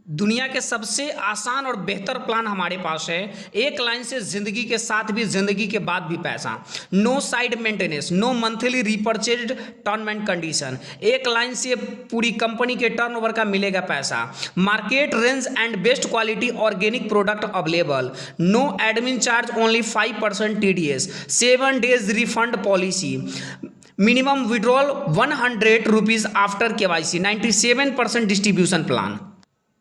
दुनिया के सबसे आसान और बेहतर प्लान हमारे पास है। एक लाइन से ज़िंदगी के साथ भी, ज़िंदगी के बाद भी पैसा। No side maintenance, no monthly repurchase term and condition. एक लाइन से पूरी कंपनी के टर्नओवर का मिलेगा पैसा। Market range and best quality organic product available. No admin charge, only 5% TDS। 7 days refund policy. Minimum withdrawal 100 rupees after KYC। 97% distribution plan.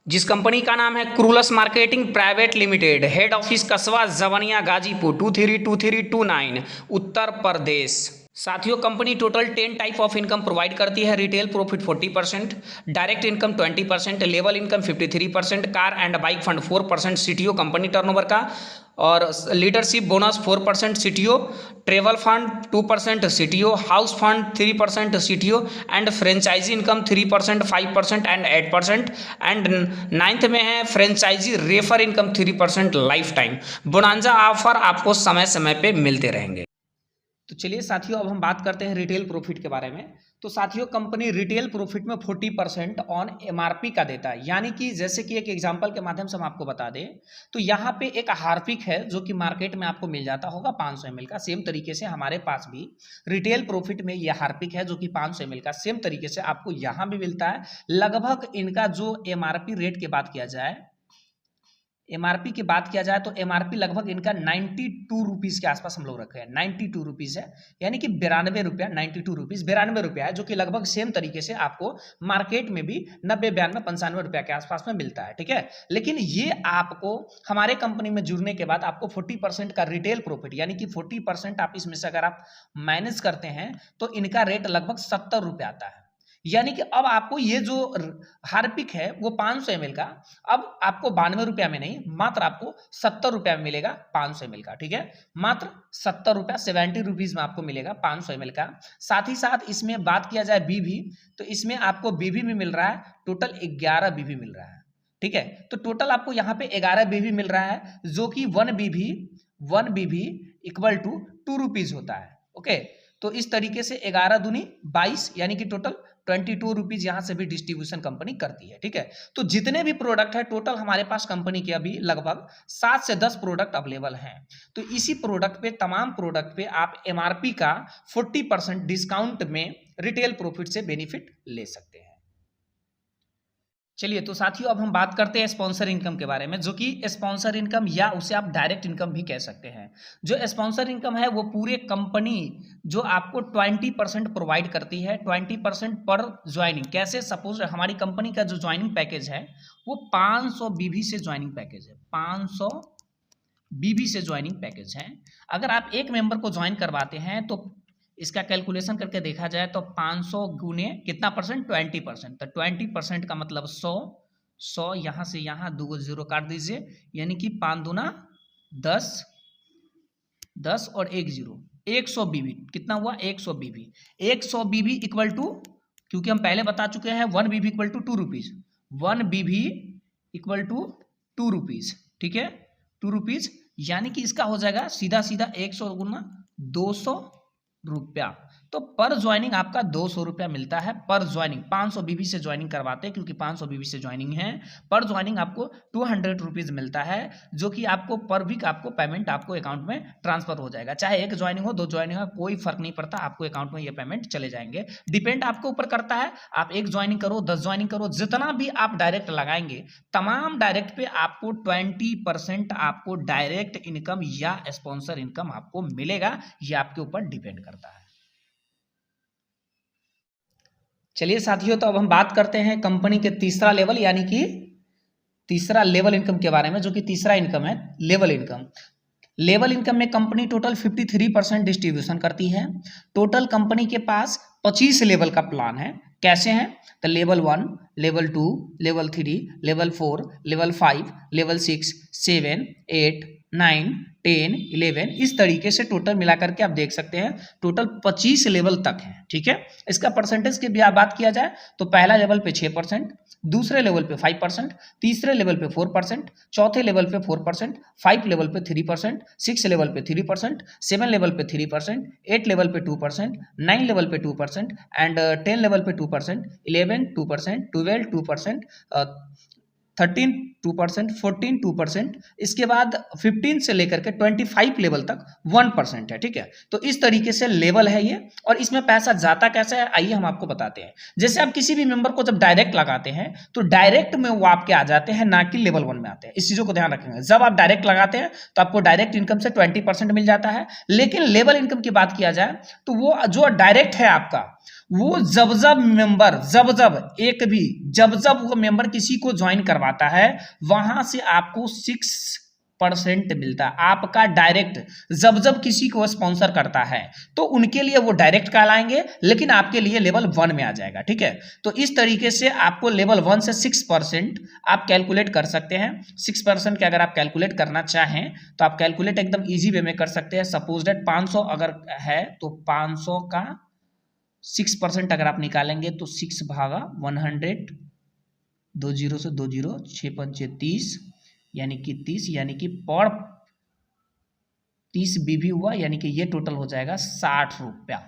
जिस कंपनी का नाम है क्रूलस marketing private limited, head office कसबा जवनिया गाजीपुर 232329 उत्तर प्रदेश। साथियों, company total 10 type of income provide करती है। Retail profit 40%, direct income 20%, level income 53%, car and bike fund 4%, CTO company turnover का, और leadership bonus 4% CTO, travel fund 2% CTO, house fund 3% CTO, and franchisee income 3%, 5% and 8%, and 9th में है franchisee refer income 3% life time. Bonanza offer आपको समय समय पे मिलते रहेंगे। तो चलिए साथियों, अब हम बात करते हैं रिटेल प्रॉफिट के बारे में। तो साथियों, कंपनी रिटेल प्रॉफिट में 40% ऑन MRP का देता है। यानी कि जैसे कि एक एग्जांपल के माध्यम से हम आपको बता दें, तो यहाँ पे एक हार्पिक है जो कि मार्केट में आपको मिल जाता होगा 500 ml का। सेम तरीके से हमारे पास भी रिटेल प्रॉफिट में यह हार्पिक है जो कि 500 ml का सेम तरीके से आपको यहाँ भी मिलता है। लगभग इनका जो MRP रेट की बात किया जाए, MRP की बात किया जाए तो MRP लगभग इनका 92 रुपीज़ के आसपास हम लोग रखे हैं। 92 रुपीज़ है, यानी कि 92 रुपया, 92 रुपीज़ 92 रुपया है, जो कि लगभग सेम तरीके से आपको मार्केट में भी 90, 92, 95 रुपया के आसपास में मिलता है। ठीक है, लेकिन ये आपको हमारे कंपनी में जुड़ने के बाद आपको 40% का रिटेल प्रॉफिट, यानी कि 40% आप इसमें से अगर आप माइनस करते हैं तो इनका रेट लगभग 70 रुपये आता है। यानी कि अब आपको ये जो हार्पिक है वो 500 ml का, अब आपको 92 रुपया में नहीं, मात्र आपको 70 रुपया में मिलेगा 500 ml का। ठीक है, मात्र 70 रुपया, 70 रुपीज में आपको मिलेगा 500 ml का। साथ ही साथ इसमें बात किया जाए BV, तो इसमें आपको BV भी मिल रहा है, टोटल 11 BV मिल रहा है। ठीक है, तो टोटल आपको यहाँ पे 11 BV मिल रहा है, जो कि 1 BV इक्वल टू 2 रुपीज होता है। ओके, तो इस तरीके से 11 दूनी 22, यानी कि टोटल 22 रुपीज यहाँ से भी डिस्ट्रीब्यूशन कंपनी करती है। ठीक है, तो जितने भी प्रोडक्ट है टोटल हमारे पास कंपनी के अभी लगभग 7 से 10 प्रोडक्ट अवेलेबल हैं। तो इसी प्रोडक्ट पे, तमाम प्रोडक्ट पे आप MRP का 40% डिस्काउंट में रिटेल प्रॉफिट से बेनिफिट ले सकते हैं। चलिए, तो साथियों अब हम बात करते हैं स्पॉन्सर इनकम के बारे में, जो कि स्पॉन्सर इनकम या उसे आप डायरेक्ट इनकम भी कह सकते हैं। जो स्पॉन्सर इनकम है वो पूरे कंपनी जो आपको 20% प्रोवाइड करती है, 20% पर ज्वाइनिंग। कैसे? सपोज हमारी कंपनी का जो ज्वाइनिंग पैकेज है वो 500 BV से ज्वाइनिंग पैकेज है, 500 BV से ज्वाइनिंग पैकेज है। अगर आप एक मेंबर को ज्वाइन करवाते हैं तो इसका कैलकुलेशन करके देखा जाए तो 500 गुने कितना परसेंट? 20%। तो 20% का मतलब 100 यहाँ से यहाँ 2 जीरो काट दीजिए, यानी कि 5 दूना 10, 10 और 1 जीरो, 100 BV। कितना हुआ? 100 BV। 100 BV इक्वल टू, क्योंकि हम पहले बता चुके हैं 1 BV equal to 2 rupees, 1 BV equal to 2 rupees. ठीक है, 2 रुपीज, यानी कि इसका हो जाएगा सीधा सीधा 100 गुना 200 रुपया। तो पर ज्वाइनिंग आपका 200 रुपया मिलता है पर ज्वाइनिंग। 500 BV से ज्वाइनिंग करवाते हैं, क्योंकि 500 BV से ज्वाइनिंग है। पर ज्वाइनिंग आपको 200 रुपीज मिलता है, जो कि आपको पर वीक आपको पेमेंट आपको अकाउंट में ट्रांसफर हो जाएगा। चाहे एक ज्वाइनिंग हो, 2 ज्वाइनिंग हो, कोई फर्क नहीं पड़ता, आपको अकाउंट में ये पेमेंट चले जाएंगे। डिपेंड आपके ऊपर करता है, आप 1 ज्वाइनिंग करो, 10 ज्वाइनिंग करो, जितना भी आप डायरेक्ट लगाएंगे, तमाम डायरेक्ट पे आपको 20% आपको डायरेक्ट इनकम या स्पॉन्सर इनकम आपको मिलेगा। ये आपके ऊपर डिपेंड करता है। चलिए साथियों, तो अब हम बात करते हैं कंपनी के तीसरा लेवल, यानी कि तीसरा लेवल इनकम के बारे में, जो कि तीसरा इनकम है लेवल इनकम। लेवल इनकम में कंपनी टोटल 53% डिस्ट्रीब्यूशन करती है। टोटल कंपनी के पास 25 लेवल का प्लान है। कैसे हैं? तो level 1, level 2, level 3, level 4, level 5, level 6, 7, 8, 9, 10, 11, इस तरीके से टोटल मिलाकर के आप देख सकते हैं टोटल 25 लेवल तक है। ठीक है, इसका परसेंटेज की भी आप बात किया जाए तो पहला लेवल पे 6%, दूसरे लेवल पे 5%, तीसरे लेवल पे 4%, चौथे लेवल पे 4%, 5 लेवल पे 3%, 6 लेवल पे 3%, 7 लेवल पे 3%, 8 लेवल पे 2%, 9 लेवल पे 2% एंड 10 लेवल पे 2%, 11 2%, 12 2%, 13 2%, 14 2%, इसके बाद 15 से लेकर के 25 लेवल तक 1% है। ठीक है, तो इस तरीके से लेवल है ये। और इसमें पैसा जाता कैसे है, आइए हम आपको बताते हैं। जैसे आप किसी भी मेंबर को जब डायरेक्ट लगाते हैं तो डायरेक्ट में वो आपके आ जाते हैं, ना कि लेवल 1 में आते हैं। इस चीजों को ध्यान रखेंगे। जब आप डायरेक्ट लगाते हैं तो आपको डायरेक्ट इनकम से 20% मिल जाता है, लेकिन लेवल इनकम की बात किया जाए तो वो जो डायरेक्ट है आपका, वो जब जब वो मेंबर किसी को ज्वाइन करवाता है वहां से आपको 6% मिलता है। आपका डायरेक्ट जब किसी को स्पॉन्सर करता है तो उनके लिए वो डायरेक्ट कहलाएंगे, लेकिन आपके लिए लेवल 1 में आ जाएगा। ठीक है, तो इस तरीके से आपको लेवल 1 से 6% आप कैलकुलेट कर सकते हैं। 6% के अगर आप कैलकुलेट करना चाहें तो आप कैलकुलेट एकदम इजी वे में कर सकते हैं। सपोज दैट 500 अगर है तो 500 का 6% अगर आप निकालेंगे तो 6 भागा 100, 2 जीरो से 2 जीरो, 6 पंचे 30, यानी कि 30, यानी कि पर 30 बीबी हुआ, यानी कि ये टोटल हो जाएगा 60 रुपया।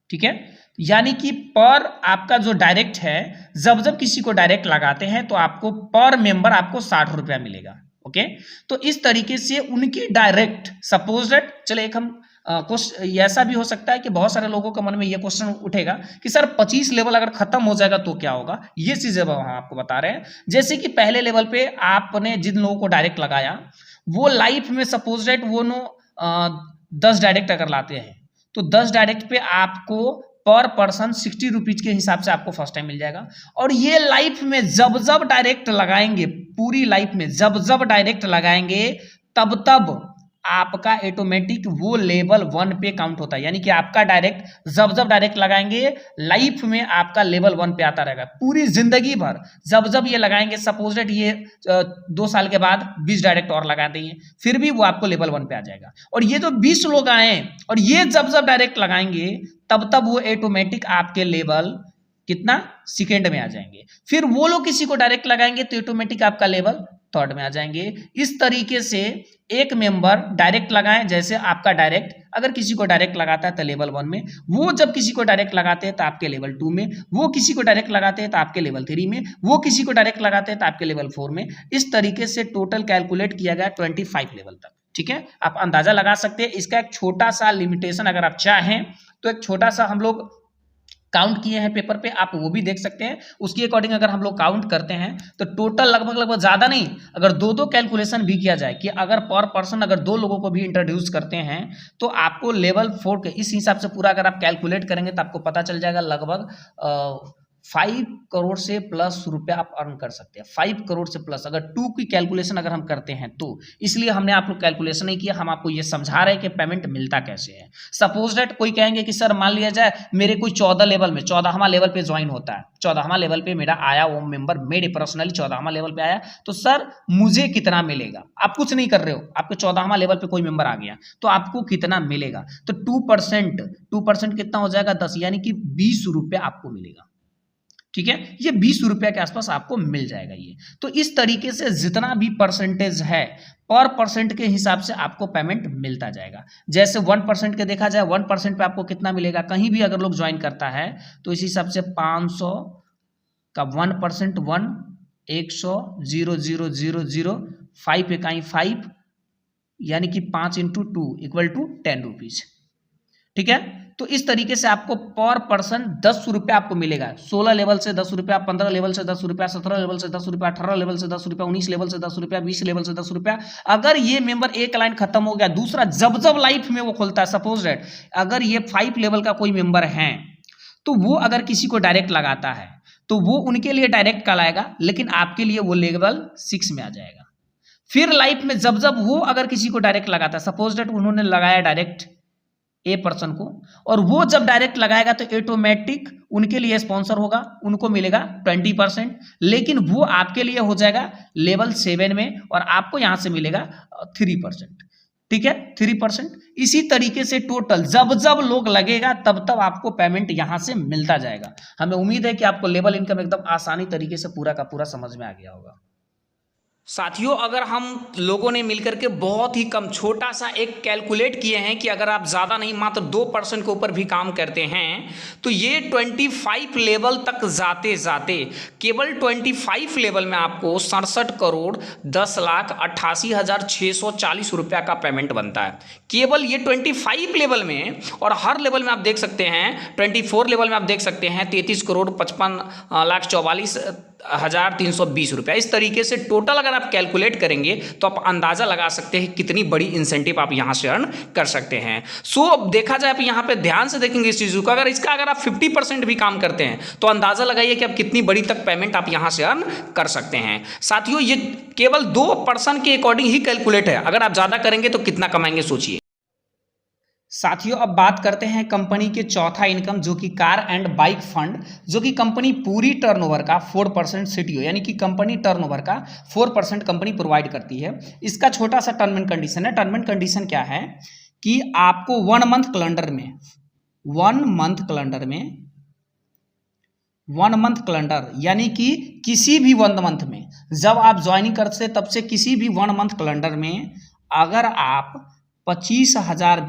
ठीक है, यानी कि पर आपका जो डायरेक्ट है, जब किसी को डायरेक्ट लगाते हैं तो आपको पर मेंबर आपको 60 रुपया मिलेगा। ओके, तो इस तरीके से उनकी डायरेक्ट, सपोज दैट, चले एक हम ऐसा भी हो सकता है कि बहुत सारे लोगों के मन में यह क्वेश्चन उठेगा कि सर 25 लेवल अगर खत्म हो जाएगा तो क्या होगा। ये चीजें हम आपको बता रहे हैं। जैसे कि पहले लेवल पे आपने जिन लोगों को डायरेक्ट लगाया वो लाइफ में सपोज दैट वो 10 डायरेक्ट अगर लाते हैं तो 10 डायरेक्ट पे आपको पर पर्सन 60 रुपीज के हिसाब से आपको फर्स्ट टाइम मिल जाएगा। और ये लाइफ में जब डायरेक्ट लगाएंगे, पूरी लाइफ में जब डायरेक्ट लगाएंगे तब आपका ऑटोमेटिक वो लेवल 1 पे काउंट होता है। यानी कि आपका डायरेक्ट जब डायरेक्ट लगाएंगे लाइफ में आपका लेवल 1 पे आता रहेगा। पूरी जिंदगी भर जब ये लगाएंगे, सपोज दैट ये 2 साल के बाद 20 डायरेक्ट और लगा देंगे, फिर भी वो आपको लेवल 1 पे आ जाएगा। और ये जो 20 लोग आए और ये जब डायरेक्ट लगाएंगे तब वो ऑटोमेटिक आपके लेवल कितना, सेकेंड में आ जाएंगे। फिर वो लोग किसी को डायरेक्ट लगाएंगे तो ऑटोमेटिक आपका लेवल 3rd में आ जाएंगे। इस तरीके से एक मेंबर डायरेक्ट लगाएं, जैसे आपका डायरेक्ट अगर किसी को डायरेक्ट लगाता है तो लेवल 1 में, वो जब किसी को डायरेक्ट लगाते हैं तो आपके लेवल 2 में, वो किसी को डायरेक्ट लगाते हैं तो आपके लेवल 3 में, वो किसी को डायरेक्ट लगाते हैं तो आपके लेवल 4 में। इस तरीके से टोटल कैलकुलेट किया गया 25 लेवल तक। ठीक है, आप अंदाजा लगा सकते हैं। इसका एक छोटा सा लिमिटेशन अगर आप चाहें तो एक छोटा सा हम लोग काउंट किए हैं पेपर पे, आप वो भी देख सकते हैं। उसके अकॉर्डिंग अगर हम लोग काउंट करते हैं तो टोटल लगभग ज्यादा नहीं, अगर 2 कैलकुलेशन भी किया जाए कि अगर पर पर्सन अगर 2 लोगों को भी इंट्रोड्यूस करते हैं तो आपको लेवल 4 के इस हिसाब से पूरा अगर आप कैलकुलेट करेंगे तो आपको पता चल जाएगा लगभग 5 करोड़ से प्लस रुपया आप अर्न कर सकते हैं। 5 करोड़ से प्लस अगर 2 की कैलकुलेशन अगर हम करते हैं तो, इसलिए हमने आप लोग कैलकुलेशन नहीं किया, हम आपको ये समझा रहे हैं कि पेमेंट मिलता कैसे है। सपोज दैट कोई कहेंगे कि सर मान लिया जाए मेरे कोई 14 लेवल में 14वां लेवल पे ज्वाइन होता है, 14वां लेवल पे मेरा आया वो मेंबर, मेरे पर्सनली 14वां लेवल पे आया, तो सर मुझे कितना मिलेगा। आप कुछ नहीं कर रहे हो, आपके 14वां लेवल पे कोई मेंबर आ गया तो आपको कितना मिलेगा, तो 2% कितना हो जाएगा 10, यानी कि 20 रुपया आपको मिलेगा। ठीक है, ये 20 रुपया के आसपास आपको मिल जाएगा ये। तो इस तरीके से जितना भी परसेंटेज है पर परसेंट के हिसाब से आपको पेमेंट मिलता जाएगा। जैसे 1% के देखा जाए, 1% पे आपको कितना मिलेगा, कहीं भी अगर लोग ज्वाइन करता है तो इस हिसाब से 500 का 1%, 100 0.0000 5 इकाई 5, यानी कि 5 × 2 = 10 रुपीज। ठीक है, तो इस तरीके से आपको पर पर्सन 10 रुपया आपको मिलेगा। 16 लेवल से 10 रुपया, 15 लेवल से 10 रुपया, 17 लेवल से 10 रुपया, 18 लेवल से 10 रुपया, 19 लेवल से 10 रुपया, 20 लेवल से 10 रुपया। अगर ये मेंबर एक लाइन खत्म हो गया, दूसरा जब लाइफ में वो खुलता है, सपोज दैट अगर ये 5 लेवल का कोई मेंबर है तो वो अगर किसी को डायरेक्ट लगाता है तो वो उनके लिए डायरेक्ट कहलाएगा, लेकिन आपके लिए वो लेवल 6 में आ जाएगा। फिर लाइफ में जब वो अगर किसी को डायरेक्ट लगाता है, सपोज दैट उन्होंने लगाया डायरेक्ट ए पर्सन को, और वो जब डायरेक्ट लगाएगा तो ऑटोमेटिक उनके लिए स्पॉन्सर होगा, उनको मिलेगा 20%, लेकिन वो आपके लिए हो जाएगा लेवल 7 में और आपको यहां से मिलेगा 3%। ठीक है, 3%। इसी तरीके से टोटल जब लोग लगेगा तब आपको पेमेंट यहां से मिलता जाएगा। हमें उम्मीद है कि आपको लेवल इनकम एकदम आसानी तरीके से पूरा का पूरा समझ में आ गया होगा। साथियों, अगर हम लोगों ने मिलकर के बहुत ही कम छोटा सा एक कैलकुलेट किए हैं कि अगर आप ज़्यादा नहीं मात्र 2% के ऊपर भी काम करते हैं तो ये 25 लेवल तक जाते जाते केवल 25 लेवल में आपको 67,10,88,640 रुपया का पेमेंट बनता है, केवल ये 25 लेवल में। और हर लेवल में आप देख सकते हैं, 24 लेवल में आप देख सकते हैं 33,55,44,320 रुपया। इस तरीके से टोटल अगर आप कैलकुलेट करेंगे तो आप अंदाजा लगा सकते हैं कितनी बड़ी इंसेंटिव आप यहां से अर्न कर सकते हैं। सो अब देखा जाए, आप यहां पे ध्यान से देखेंगे इस चीज़ को, अगर आप 50% भी काम करते हैं तो अंदाजा लगाइए कि आप कितनी बड़ी तक पेमेंट आप यहां से अर्न कर सकते हैं। साथियों, ये केवल 2% के अकॉर्डिंग ही कैलकुलेट है, अगर आप ज़्यादा करेंगे तो कितना कमाएंगे सोचिए। साथियों, अब बात करते हैं कंपनी के चौथा इनकम, जो कि कार एंड बाइक फंड, जो कि कंपनी पूरी टर्नओवर का 4% सीटीओ, यानी कि कंपनी टर्नओवर का 4% कंपनी प्रोवाइड करती है। इसका छोटा सा टर्म एंड कंडीशन है। टर्म एंड कंडीशन क्या है कि आपको 1 मंथ कैलेंडर में 1 मंथ कैलेंडर यानी कि किसी भी 1 मंथ में, जब आप ज्वाइनिंग करते तब से किसी भी 1 मंथ कैलेंडर में अगर आप 25,000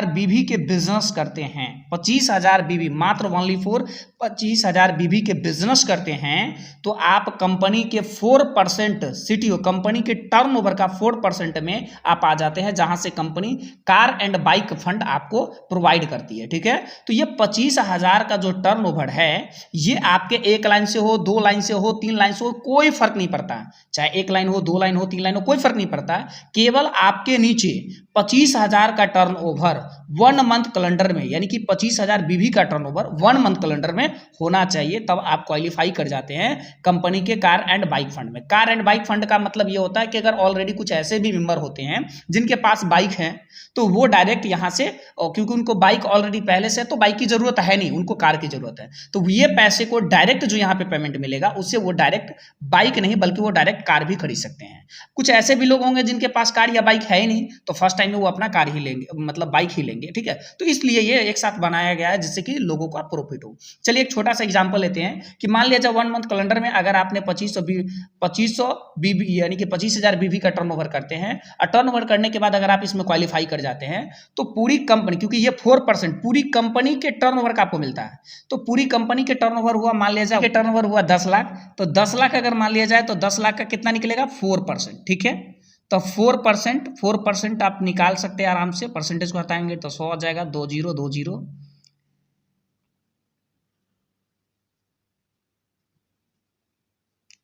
बीवी के बिजनेस करते हैं, 25,000 बीवी, मात्र ओनली फॉर 25,000 बीवी के बिजनेस करते हैं, तो आप कंपनी के 4% सीटीओ, कंपनी के टर्नओवर का 4% में आप आ जाते हैं, जहां से company car and bike fund आपको प्रोवाइड करती है। ठीक है, तो ये 25,000 का जो टर्नओवर है, ये आपके 1 लाइन से हो, 2 लाइन से हो, 3 लाइन से हो, कोई फर्क नहीं पड़ता। चाहे 1 लाइन हो, 2 लाइन हो, 3 लाइन हो, कोई फर्क नहीं पड़ता। केवल आपके नीचे 25,000 का टर्नओवर 1 मंथ कैलेंडर में, यानी कि 25,000 बीवी का टर्नओवर 1 मंथ कैलेंडर में होना चाहिए, तब आप क्वालिफाई कर जाते हैं कंपनी के कार एंड बाइक फंड में। कार एंड बाइक फंड का मतलब ये होता है कि अगर ऑलरेडी कुछ ऐसे भी मेंबर होते हैं जिनके पास बाइक है, तो वो डायरेक्ट यहां से, क्योंकि उनको बाइक ऑलरेडी पहले से है तो बाइक की जरूरत है नहीं, उनको कार की जरूरत है, तो ये पैसे को डायरेक्ट जो यहाँ पे पेमेंट मिलेगा उससे वो डायरेक्ट बाइक नहीं बल्कि वो डायरेक्ट कार भी खरीद सकते हैं। कुछ ऐसे भी लोग होंगे जिनके पास कार या बाइक है ही नहीं, तो फर्स्ट टाइम में वो अपना कार ही लेंगे, मतलब बाइक ही लेंगे। ठीक है, तो इसलिए ये एक साथ बनाया गया है जिससे कि लोगों का प्रॉफिट हो। चलिए एक छोटा सा एग्जांपल लेते हैं कि मान लिया जाए 1 मंथ कैलेंडर में अगर आपने 2500 बीबी यानी कि 25,000 बीबी का टर्नओवर करते हैं, और टर्नओवर करने के बाद अगर आप इसमें क्वालिफाई कर जाते हैं तो पूरी कंपनी, क्योंकि ये 4% पूरी कंपनी के टर्नओवर का आपको मिलता है, तो पूरी कंपनी के टर्नओवर हुआ, मान लिया जाए टर्नओवर हुआ 10 लाख, तो 10 लाख अगर मान लिया जाए तो 10 लाख का कितना निकलेगा, 4%। ठीक है, तो 4% आप निकाल सकते हैं आराम से, परसेंटेज को हटाएंगे तो 100 आ जाएगा, 2020।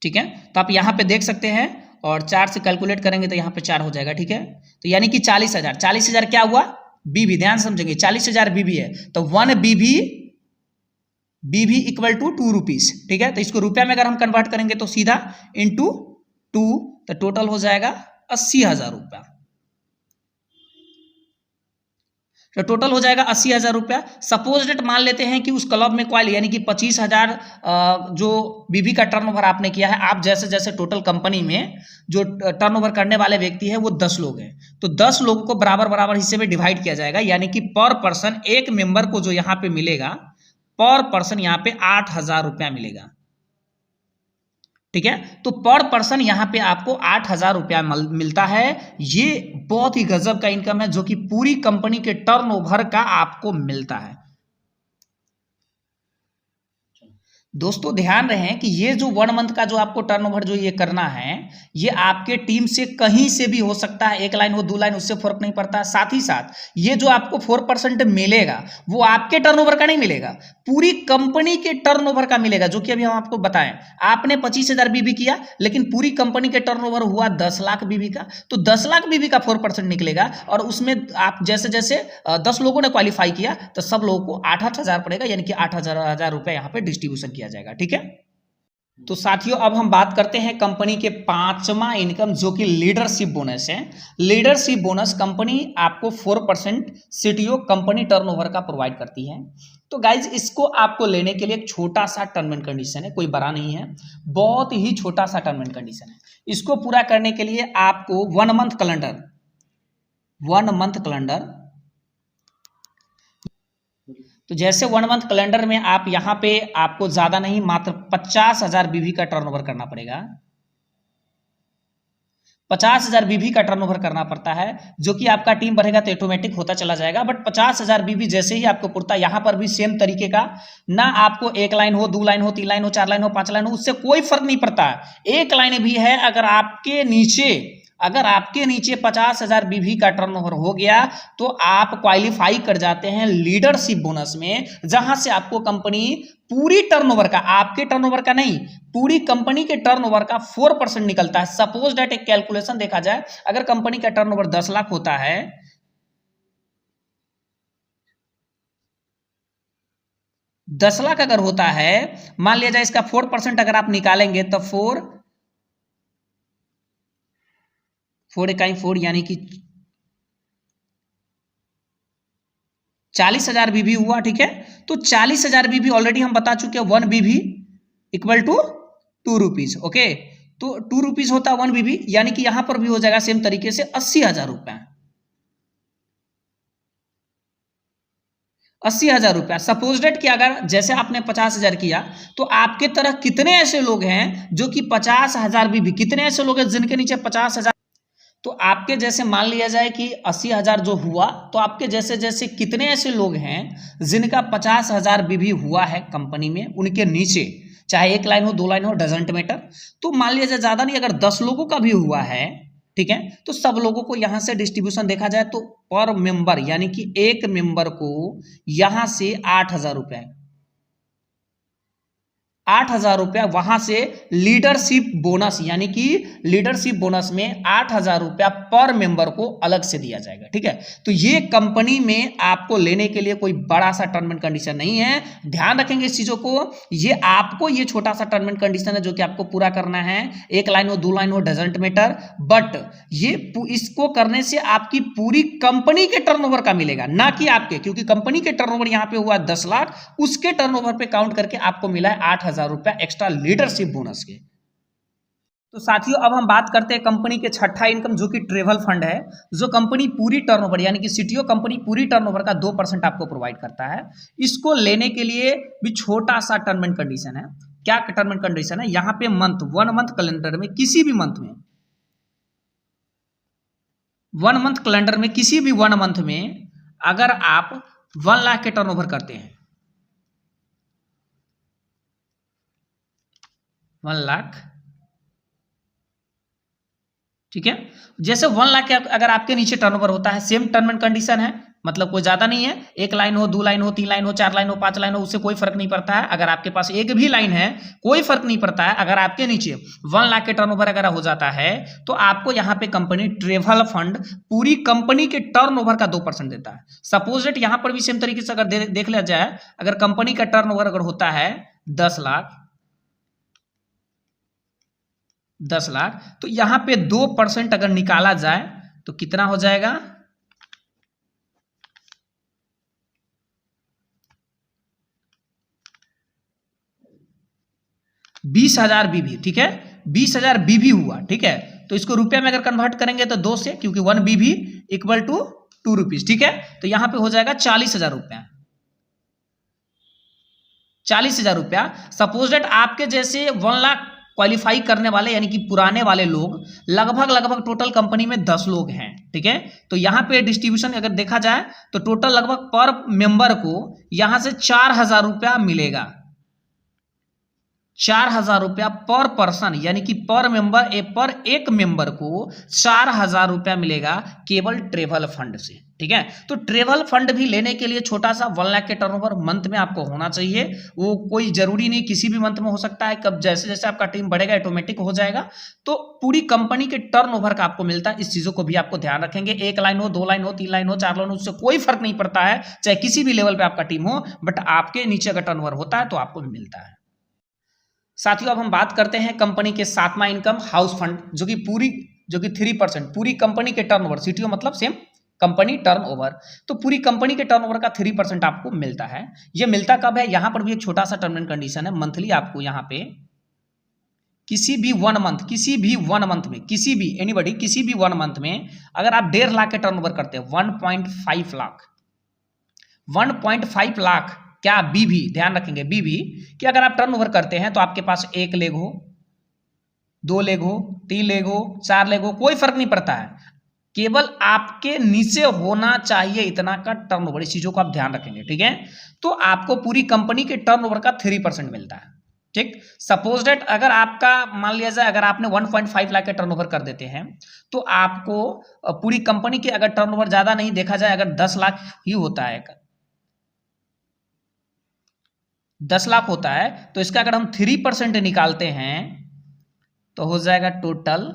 ठीक है, तो आप यहाँ पे देख सकते हैं, और 4 से कैलकुलेट करेंगे तो यहाँ पे 4 हो जाएगा। ठीक है, तो यानी कि 40,000 क्या हुआ, बीबी, ध्यान समझेंगे, 40,000 बीबी है, तो 1 बीबी इक्वल टू 2 रुपीज। ठीक है, तो इसको रुपया में अगर हम कन्वर्ट करेंगे तो सीधा इंटू 2, तो टोटल हो जाएगा 80,000 रुपया। तो टोटल हो जाएगा 80,000 रुपया। सपोज डेट मान लेते हैं कि उस क्लब में क्वाइल यानी कि 25,000 जो बीबी का टर्नओवर आपने किया है, आप जैसे जैसे टोटल कंपनी में जो टर्नओवर करने वाले व्यक्ति है वो 10 लोग हैं, तो 10 लोगों को बराबर बराबर हिस्से में डिवाइड किया जाएगा, यानी कि पर पर्सन एक मेंबर को जो यहाँ पे मिलेगा, पर पर्सन यहाँ पे 8,000 रुपया मिलेगा। ठीक है, तो पर पर्सन यहां पे आपको 8,000 रुपया मिलता है। ये बहुत ही गजब का इनकम है जो कि पूरी कंपनी के टर्नओवर का आपको मिलता है। दोस्तों ध्यान रहे कि ये जो 1 मंथ का जो आपको टर्नओवर जो ये करना है, ये आपके टीम से कहीं से भी हो सकता है, 1 लाइन हो 2 लाइन, उससे फर्क नहीं पड़ता। साथ ही साथ ये जो आपको 4% मिलेगा वो आपके टर्नओवर का नहीं मिलेगा, पूरी कंपनी के टर्नओवर का मिलेगा, जो कि अभी हम आपको बताएं। आपने 25,000 बीबी किया, लेकिन पूरी कंपनी के टर्नओवर हुआ 10 लाख बीबी का, तो 10 लाख बीबी का 4% निकलेगा, और उसमें आप जैसे जैसे 10 लोगों ने क्वालिफाई किया तो सब लोगों को 8,000 पड़ेगा, यानी कि 8,000 रुपया यहाँ पे डिस्ट्रीब्यूशन किया जाएगा। ठीक है, तो साथियों अब हम बात करते हैं कंपनी के 5वां इनकम, जो कि लीडरशिप बोनस है। लीडरशिप बोनस कंपनी आपको 4% सीटीओ कंपनी टर्नओवर का प्रोवाइड करती है। तो गाइज इसको आपको लेने के लिए एक छोटा सा टर्म एंड कंडीशन है, कोई बड़ा नहीं है, बहुत ही छोटा सा टर्म एंड कंडीशन है। इसको पूरा करने के लिए आपको 1 मंथ कैलेंडर तो जैसे 1 मंथ कैलेंडर में आप यहाँ पे आपको ज्यादा नहीं मात्र 50,000 बीवी का टर्नओवर करना पड़ेगा, 50,000 बीवी का टर्नओवर करना पड़ता है, जो कि आपका टीम बढ़ेगा तो ऑटोमेटिक होता चला जाएगा। बट 50,000 बीवी जैसे ही आपको पुरता, यहाँ पर भी सेम तरीके का, ना आपको 1 लाइन हो, 2 लाइन हो, 3 लाइन हो, 4 लाइन हो, 5 लाइन हो, उससे कोई फर्क नहीं पड़ता। 1 लाइन भी है, अगर आपके नीचे 50,000 बीवी का टर्नओवर हो गया तो आप क्वालिफाई कर जाते हैं लीडरशिप बोनस में, जहां से आपको कंपनी पूरी टर्नओवर का, आपके टर्नओवर का नहीं, पूरी कंपनी के टर्नओवर का 4% निकलता है। सपोज दैट एक कैलकुलेशन देखा जाए, अगर कंपनी का टर्नओवर 10 लाख होता है, 10 लाख अगर होता है, मान लिया जाए इसका 4% अगर आप निकालेंगे तो 4 इकाई 4 यानी कि 40,000 बीबी हुआ। ठीक है, तो 40,000 बीबी ऑलरेडी हम बता चुके हैं, 1 बीबी इक्वल टू 2 रुपीज। ओके, तो 2 रुपीज होता है 1 बीबी, यानी कि यहां पर भी हो जाएगा सेम तरीके से 80,000 रुपया, 80,000 रुपया। सपोज डेट कि अगर जैसे आपने 50,000 किया, तो आपके तरह कितने ऐसे लोग हैं जो कि 50,000 बीबी, कितने ऐसे लोग हैं जिनके नीचे 50,000, तो आपके जैसे मान लिया जाए कि 80,000 जो हुआ, तो आपके जैसे जैसे कितने ऐसे लोग हैं जिनका 50,000 बीबी हुआ है कंपनी में, उनके नीचे चाहे 1 लाइन हो, 2 लाइन हो, डजेंट मैटर। तो मान लिया जाए ज्यादा नहीं, अगर 10 लोगों का भी हुआ है, ठीक है, तो सब लोगों को यहां से डिस्ट्रीब्यूशन देखा जाए तो पर मेंबर, यानी कि एक मेंबर को यहां से 8,000 रुपए, 8,000 रुपया वहां से लीडरशिप बोनस, यानी कि लीडरशिप बोनस में 8,000 रुपया पर मेंबर को अलग से दिया जाएगा। ठीक है, तो ये कंपनी में आपको लेने के लिए कोई बड़ा सा टर्म एंड कंडीशन नहीं है, ध्यान रखेंगे इस चीजों को। ये आपको ये छोटा सा टर्म एंड कंडीशन है जो कि आपको पूरा करना है, 1 लाइन हो, 2 लाइन हो, डजंट मैटर, बट ये इसको करने से आपकी पूरी कंपनी के टर्नओवर का मिलेगा, ना कि आपके, क्योंकि कंपनी के टर्नओवर यहां पे हुआ 10 लाख, उसके टर्नओवर पे काउंट करके आपको मिला है 8,000 रुपया एक्स्ट्रा लीडरशिप बोनस के। तो साथियों अब हम बात करते हैं कंपनी के छठा इनकम, जो कि ट्रेवल फंड है, जो कंपनी पूरी टर्नओवर, यानी कि सीटीओ कंपनी पूरी टर्नओवर का 2% आपको प्रोवाइड करता है। इसको लेने के लिए भी छोटा सा टर्म एंड कंडीशन है। क्या टर्म एंड कंडीशन है? यहां पे मंथ, 1 मंथ कैलेंडर में, किसी भी मंथ में, 1 मंथ कैलेंडर में, किसी भी 1 मंथ में अगर आप 1 लाख के टर्नओवर करते हैं, 1 लाख, ठीक है, जैसे 1 लाख अगर आपके नीचे टर्नओवर होता है, सेम टर्म एंड कंडीशन है, मतलब कोई ज्यादा नहीं है, 1 लाइन हो, 2 लाइन हो, 3 लाइन हो, 4 लाइन हो, 5 लाइन हो, उससे कोई फर्क नहीं पड़ता है। अगर आपके पास एक भी लाइन है, कोई फर्क नहीं पड़ता है। अगर आपके नीचे 1 लाख के टर्नओवर अगर हो जाता है, तो आपको यहाँ पे कंपनी ट्रेवल फंड पूरी कंपनी के टर्नओवर का 2% देता है। सपोज डेट यहाँ पर भी सेम तरीके से अगर देख लिया जाए, अगर कंपनी का टर्नओवर अगर होता है 10 लाख, 10 लाख, तो यहां पे 2% अगर निकाला जाए तो कितना हो जाएगा? 20,000 बीबी। ठीक है, 20,000 बीबी हुआ। ठीक है, तो इसको रुपए में अगर कन्वर्ट करेंगे तो 2 से, क्योंकि 1 बीबी इक्वल टू 2 रुपीज। ठीक है, तो यहां पे हो जाएगा 40,000 रुपया, 40,000 रुपया। सपोज डेट आपके जैसे 1 लाख क्वालिफाई करने वाले, यानी कि पुराने वाले लोग लगभग टोटल कंपनी में 10 लोग हैं। ठीक है, तो यहां पे डिस्ट्रीब्यूशन अगर देखा जाए तो टोटल लगभग पर मेंबर को यहां से 4,000 रुपया मिलेगा, 4,000 रुपया पर पर्सन, यानी कि पर मेंबर, पर एक मेंबर को 4,000 रुपया मिलेगा केवल ट्रेवल फंड से। ठीक है, तो ट्रेवल फंड भी लेने के लिए छोटा सा 1 लाख के टर्नओवर मंथ में आपको होना चाहिए। वो कोई जरूरी नहीं, किसी भी मंथ में हो सकता है, कब जैसे जैसे आपका टीम बढ़ेगा ऑटोमेटिक हो जाएगा। तो पूरी कंपनी के टर्नओवर का आपको मिलता है, इस चीजों को भी आपको ध्यान रखेंगे। 1 लाइन हो, 2 लाइन हो, 3 लाइन हो, 4 लाइन हो, उससे कोई फर्क नहीं पड़ता है, चाहे किसी भी लेवल पे आपका टीम हो, बट आपके नीचे अगर टर्नओवर होता है तो आपको भी मिलता है। साथियों अब हम बात करते हैं कंपनी के 7वां इनकम, हाउस फंड, जो कि 3% पूरी कंपनी के टर्नओवर, सीटीओ मतलब सेम कंपनी टर्नओवर, तो पूरी कंपनी के टर्नओवर का 3% आपको मिलता है। ये मिलता कब है? यहां पर भी एक छोटा सा टर्म एंड कंडीशन है। मंथली आपको यहां पे किसी भी 1 मंथ, किसी भी 1 मंथ में, किसी भी एनीबॉडी, किसी भी 1 मंथ में अगर आप 1.5 लाख के टर्नओवर करते हैं, 1.5 लाख, 1.5 लाख क्या बीवी, ध्यान रखेंगे बीवी कि अगर आप टर्नओवर करते हैं तो आपके पास 1 लेग हो, 2 लेग हो, 3 लेग हो, 4 लेग हो, कोई फर्क नहीं पड़ता है, केवल आपके नीचे होना चाहिए इतना का टर्नओवर। इस चीजों को आप ध्यान रखेंगे, ठीक है। तो आपको पूरी कंपनी के टर्नओवर का 3% मिलता है, ठीक। सपोज दैट अगर आपका मान लिया जाए अगर आपने 1.5 लाख का टर्नओवर कर देते हैं तो आपको पूरी कंपनी के अगर टर्नओवर ज्यादा नहीं देखा जाए, अगर 10 लाख ही होता है, 10 लाख होता है तो इसका अगर हम 3% निकालते हैं तो हो जाएगा टोटल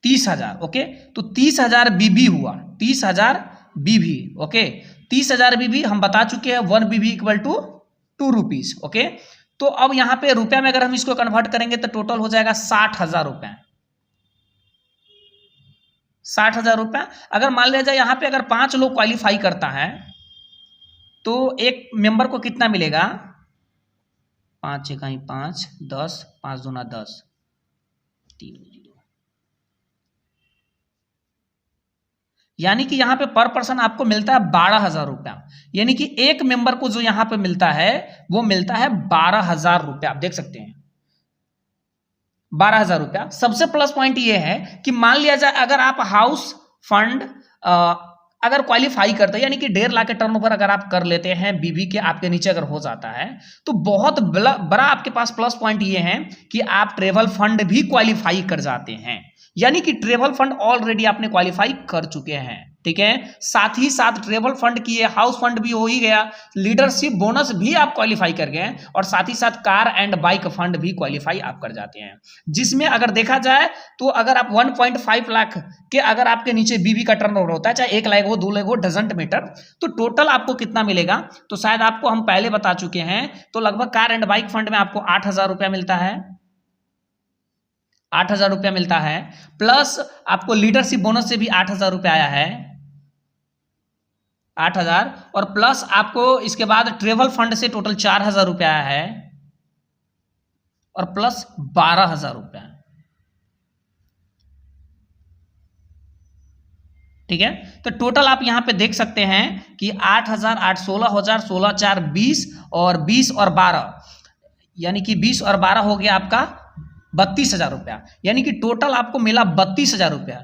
30,000। ओके, तो 30,000 बीबी हुआ, 30,000 बीबी। ओके, 30,000 बीबी हम बता चुके हैं 1 बीबी इक्वल टू 2 रुपीज। ओके, तो अब यहां पे रुपया में अगर हम इसको कन्वर्ट करेंगे तो टोटल हो जाएगा 60,000 रुपया, 60,000 रुपया। अगर मान लिया जाए यहां पे अगर 5 लोग क्वालिफाई करता है तो एक मेंबर को कितना मिलेगा, 5 इकाई 5, 10, 5 दूना 10, 3, यानी कि यहां पे पर पर्सन आपको मिलता है 12,000 रुपया। यानी कि एक मेंबर को जो यहां पे मिलता है वो मिलता है 12,000 रुपया। आप देख सकते हैं 12,000 रुपया। सबसे प्लस पॉइंट ये है कि मान लिया जाए अगर आप हाउस फंड अगर क्वालिफाई करते हैं, यानी कि 1.5 लाख के टर्नओवर अगर आप कर लेते हैं, बीबी के आपके नीचे अगर हो जाता है तो बहुत बड़ा आपके पास प्लस पॉइंट ये है कि आप ट्रेवल फंड भी क्वालिफाई कर जाते हैं। यानी कि ट्रेवल फंड ऑलरेडी आपने क्वालिफाई कर चुके हैं, ठीक है। साथ ही साथ ट्रेवल फंड की हाउस फंड भी हो ही गया, लीडरशिप बोनस भी आप क्वालिफाई कर गए, और साथ ही साथ कार एंड बाइक फंड भी क्वालिफाई आप कर जाते हैं। जिसमें अगर देखा जाए तो अगर आप 1.5 लाख के अगर आपके नीचे बीबी का टर्नओवर होता है, चाहे 1 लाख हो 2 लाख हो, डजंट मैटर, तो टोटल आपको कितना मिलेगा, तो शायद आपको हम पहले बता चुके हैं, तो लगभग कार एंड बाइक फंड में आपको 8,000 रुपया मिलता है, 8,000 रुपया मिलता है, प्लस आपको लीडरशिप बोनस से भी 8,000 रुपया आया है, 8,000, और प्लस आपको इसके बाद ट्रेवल फंड से टोटल 4,000 रुपया आया है, और प्लस 12,000 रुपया, ठीक है। तो टोटल आप यहां पे देख सकते हैं कि 8,000, 8, 16,000, 16, 4, 20, और 20 और 12, यानी कि 20 और 12 हो गया आपका 32,000 रुपया। यानी कि टोटल आपको मिला 32,000 रुपया।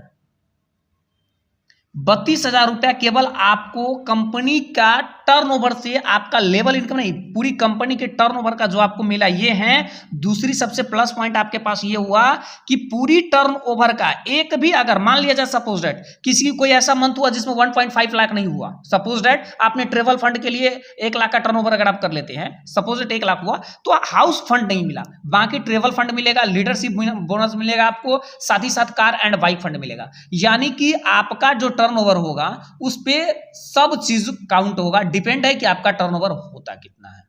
32,000 रुपया केवल आपको कंपनी का टर्नओवर से, आपका लेवल इनकम नहीं, पूरी कंपनी के टर्नओवर का जो आपको मिला ये है। दूसरी सबसे प्लस पॉइंट आपके पास ये हुआ कि पूरी टर्नओवर का एक भी अगर मान लिया जाए सपोज दैट किसी कोई ऐसा मंथ हुआ जिसमें 1.5 लाख नहीं हुआ, सपोज दैट आपने ट्रेवल फंड के लिए 1 लाख का टर्नओवर अगर आप कर लेते हैं, सपोज दैट 1 लाख हुआ, तो हाउस फंड नहीं मिला, बाकी ट्रेवल फंड मिलेगा, लीडरशिप बोनस मिलेगा आपको, साथ ही साथ कार एंड बाइक फंड मिलेगा। यानी कि आपका जो टर्नओवर होगा उस पे सब चीज काउंट होगा, डिपेंड है कि आपका टर्नओवर होता कितना है।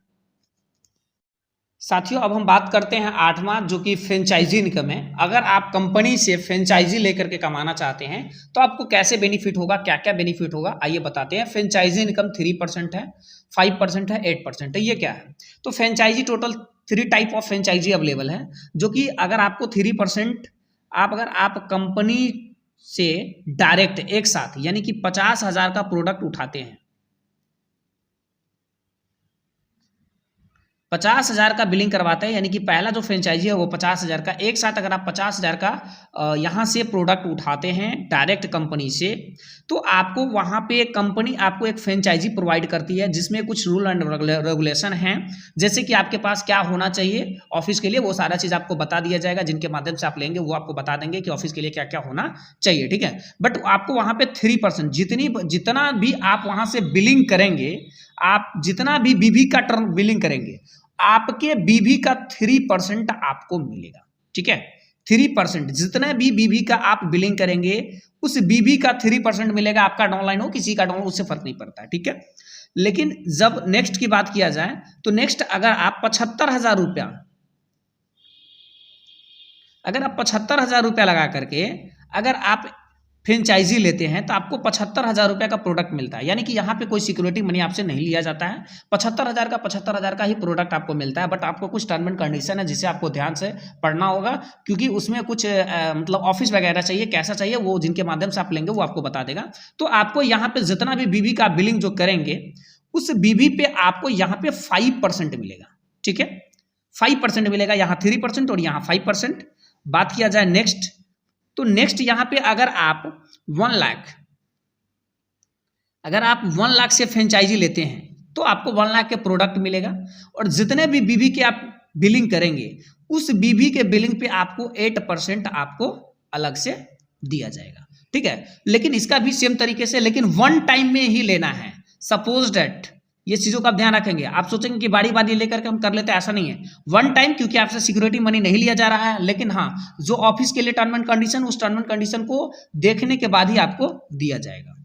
साथियों अब हम बात करते हैं 8वां, जो कि फ्रेंचाइजी इनकम है। अगर आप कंपनी से फ्रेंचाइजी लेकर के कमाना चाहते हैं तो आपको कैसे बेनिफिट होगा, क्या क्या बेनिफिट होगा, आइए बताते हैं। फ्रेंचाइजी इनकम 3% है, 5% है, 8% है। ये क्या है, तो franchisee total 3 type of franchisee available है, जो कि अगर आपको 3% अगर आप कंपनी से डायरेक्ट एक साथ यानी कि 50,000 का प्रोडक्ट उठाते हैं, 50,000 का बिलिंग करवाते हैं, यानी कि पहला जो फ्रेंचाइजी है वो 50,000 का, एक साथ अगर आप 50,000 का यहाँ से प्रोडक्ट उठाते हैं डायरेक्ट कंपनी से, तो आपको वहाँ पे कंपनी आपको एक फ्रेंचाइजी प्रोवाइड करती है जिसमें कुछ रूल एंड रेगुलेशन हैं, जैसे कि आपके पास क्या होना चाहिए ऑफिस के लिए, वो सारा चीज़ आपको बता दिया जाएगा, जिनके माध्यम से आप लेंगे वो आपको बता देंगे कि ऑफिस के लिए क्या क्या होना चाहिए, ठीक है। बट आपको वहाँ पे 3% जितना भी आप वहाँ से बिलिंग करेंगे, आप जितना भी बीबी का टर्न बिलिंग करेंगे, आपके बीबी का 3% आपको मिलेगा, ठीक है। 3% जितना भी बीबी का आप बिलिंग करेंगे उस बीबी का 3% मिलेगा। आपका डाउनलाइन हो किसी का डाउनलाइन, उससे फर्क नहीं पड़ता है, ठीक है। लेकिन जब नेक्स्ट की बात किया जाए तो नेक्स्ट अगर आप 75,000 रुपया, अगर आप 75,000 रुपया लगा करके अगर आप फ्रेंचाइजी लेते हैं तो आपको 75,000 का प्रोडक्ट मिलता है, यानी कि यहाँ पे कोई सिक्योरिटी मनी आपसे नहीं लिया जाता है। 75,000 का ही प्रोडक्ट आपको मिलता है, बट आपको कुछ टर्म एंड कंडीशन है जिसे आपको ध्यान से पढ़ना होगा, क्योंकि उसमें कुछ मतलब ऑफिस वगैरह चाहिए, कैसा चाहिए, वो जिनके माध्यम से आप लेंगे वो आपको बता देगा। तो आपको यहाँ पे जितना भी बीबी का बिलिंग जो करेंगे उस बीबी पे आपको यहाँ पे 5% मिलेगा, ठीक है, 5% मिलेगा, यहाँ 3% और यहाँ 5%। बात किया जाए नेक्स्ट, तो नेक्स्ट यहाँ पे अगर आप 1 लाख से फ्रेंचाइजी लेते हैं तो आपको 1 लाख के प्रोडक्ट मिलेगा, और जितने भी बीबी के आप बिलिंग करेंगे उस बीबी के बिलिंग पे आपको 8% आपको अलग से दिया जाएगा, ठीक है। लेकिन इसका भी सेम तरीके से, लेकिन 1 टाइम में ही लेना है। सपोज डेट ये चीजों का आप ध्यान रखेंगे। आप सोचेंगे कि बारी बारी लेकर के हम कर लेते हैं, ऐसा नहीं है। 1 टाइम, क्योंकि आपसे सिक्योरिटी मनी नहीं लिया जा रहा है, लेकिन हाँ जो ऑफिस के लिए टर्म एंड कंडीशन, उस टर्म एंड कंडीशन को देखने के बाद ही आपको दिया जाएगा।